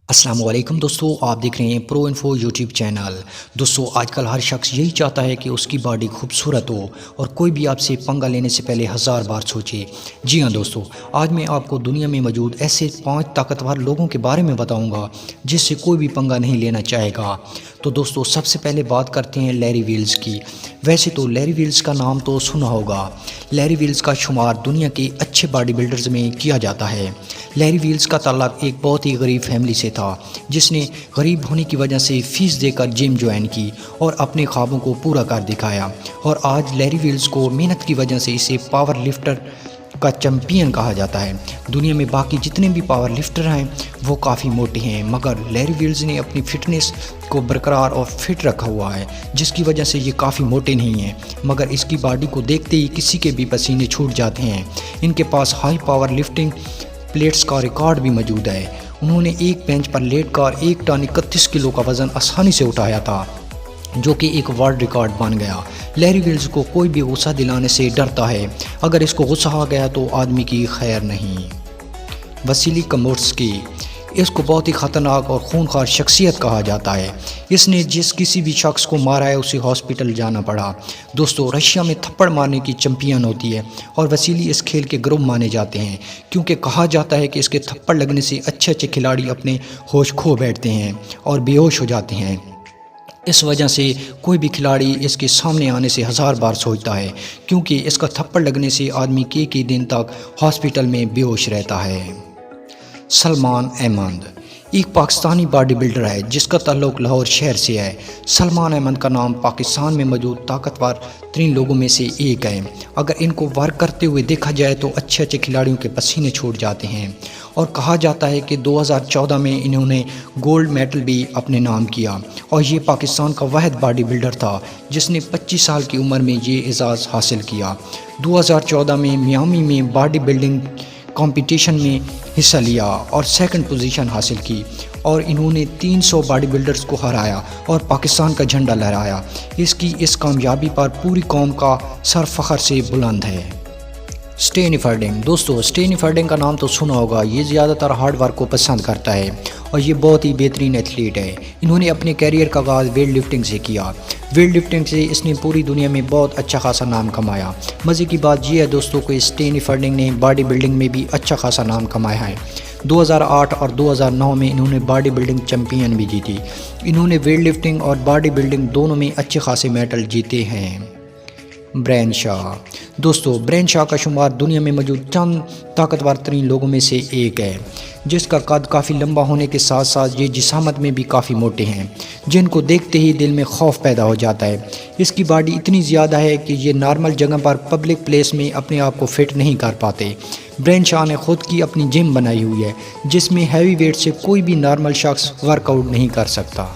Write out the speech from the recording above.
السلام علیکم دوستو، آپ دیکھ رہے ہیں پرو انفو یوٹیوب چینل۔ دوستو آج کل ہر شخص یہی چاہتا ہے کہ اس کی باڈی خوبصورت ہو اور کوئی بھی آپ سے پنگا لینے سے پہلے 1000 بار سوچے۔ جی ہاں دوستو، آج میں آپ کو دنیا میں موجود ایسے 5 طاقتور لوگوں کے بارے میں بتاؤں گا جس سے کوئی بھی پنگا نہیں لینا چاہے گا۔ تو دوستو سب سے پہلے بات کرتے ہیں لیری ویلز کی۔ ویسے تو لیری ویلز کا نام تو سنا ہوگا۔ لیری ویلز کا شمار دنیا کے اچھے باڈی بلڈرز میں کیا جاتا ہے۔ لیری ویلز کا تعلق ایک بہت ہی غریب فیملی سے تھا جس نے غریب ہونے کی وجہ سے فیس دے کر جم جوائن کی اور اپنے خوابوں کو پورا کر دکھایا، اور آج لیری ویلز کو محنت کی وجہ سے اسے پاور لفٹر کا چیمپئن کہا جاتا ہے۔ دنیا میں باقی جتنے بھی پاور لفٹر ہیں وہ کافی موٹے ہیں، مگر لیری ویلز نے اپنی فٹنس کو برقرار اور فٹ رکھا ہوا ہے جس کی وجہ سے یہ کافی موٹے نہیں ہیں، مگر اس کی باڈی کو دیکھتے ہی کسی کے بھی پسینے چھوٹ جاتے ہیں۔ ان کے پاس ہائی پاور لفٹنگ پلیٹس کا ریکارڈ بھی موجود ہے۔ انہوں نے ایک بینچ پر لیٹ کر 1 ٹن 31 کلو کا وزن آسانی سے اٹھایا تھا، جو کہ ایک ورلڈ ریکارڈ بن گیا۔ لیری ویلز کو کوئی بھی غصہ دلانے سے ڈرتا ہے، اگر اس کو غصہ آ گیا تو آدمی کی خیر نہیں۔ وسیلی کمورسکی، اس کو بہت ہی خطرناک اور خونخوار شخصیت کہا جاتا ہے۔ اس نے جس کسی بھی شخص کو مارا ہے اسے ہاسپٹل جانا پڑا۔ دوستو رشیا میں تھپڑ مارنے کی چیمپئن ہوتی ہے، اور وسیلی اس کھیل کے گروہ مانے جاتے ہیں کیونکہ کہا جاتا ہے کہ اس کے تھپڑ لگنے سے اچھے کھلاڑی اپنے ہوش کھو بیٹھتے ہیں اور بے ہوش ہو جاتے ہیں۔ اس وجہ سے کوئی بھی کھلاڑی اس کے سامنے آنے سے 1000 بار سوچتا ہے، کیونکہ اس کا تھپڑ لگنے سے آدمی کئی دن تک ہاسپٹل میں بے ہوش رہتا ہے۔ سلمان احمد ایک پاکستانی باڈی بلڈر ہے جس کا تعلق لاہور شہر سے ہے۔ سلمان احمد کا نام پاکستان میں موجود طاقتور ترین لوگوں میں سے ایک ہے۔ اگر ان کو ورک کرتے ہوئے دیکھا جائے تو اچھے کھلاڑیوں کے پسینے چھوٹ جاتے ہیں، اور کہا جاتا ہے کہ 2014 میں انہوں نے گولڈ میڈل بھی اپنے نام کیا، اور یہ پاکستان کا واحد باڈی بلڈر تھا جس نے 25 سال کی عمر میں یہ اعزاز حاصل کیا۔ 2014 میں میامی میں باڈی بلڈنگ کمپٹیشن میں حصہ لیا اور 2nd پوزیشن حاصل کی، اور انہوں نے 300 باڈی بلڈرز کو ہرایا اور پاکستان کا جھنڈا لہرایا۔ اس کی اس کامیابی پر پوری قوم کا سر فخر سے بلند ہے۔ اسٹینفرڈنگ، دوستو اسٹینفرڈنگ کا نام تو سنا ہوگا۔ یہ زیادہ تر ہارڈ ورک کو پسند کرتا ہے اور یہ بہت ہی بہترین ایتھلیٹ ہے۔ انہوں نے اپنے کیریئر کا آغاز ویٹ لفٹنگ سے کیا۔ ویٹ لفٹنگ سے اس نے پوری دنیا میں بہت اچھا خاصا نام کمایا۔ مزے کی بات یہ ہے دوستو کہ اسٹینفرڈنگ نے باڈی بلڈنگ میں بھی اچھا خاصا نام کمایا ہے۔ 2008 اور 2009 میں انہوں نے باڈی بلڈنگ چیمپئن بھی جیتی۔ انہوں نے ویٹ لفٹنگ اور باڈی بلڈنگ دونوں میں اچھے خاصے میڈل جیتے ہیں۔ برین شاہ، دوستو برین شاہ کا شمار دنیا میں موجود چند طاقتور ترین لوگوں میں سے ایک ہے، جس کا قد کافی لمبا ہونے کے ساتھ ساتھ یہ جسامت میں بھی کافی موٹے ہیں، جن کو دیکھتے ہی دل میں خوف پیدا ہو جاتا ہے۔ اس کی باڈی اتنی زیادہ ہے کہ یہ نارمل جگہ پر پبلک پلیس میں اپنے آپ کو فٹ نہیں کر پاتے۔ برین شاہ نے خود کی اپنی جم بنائی ہوئی ہے جس میں ہیوی ویٹ سے کوئی بھی نارمل شخص ورک آؤٹ نہیں کر سکتا۔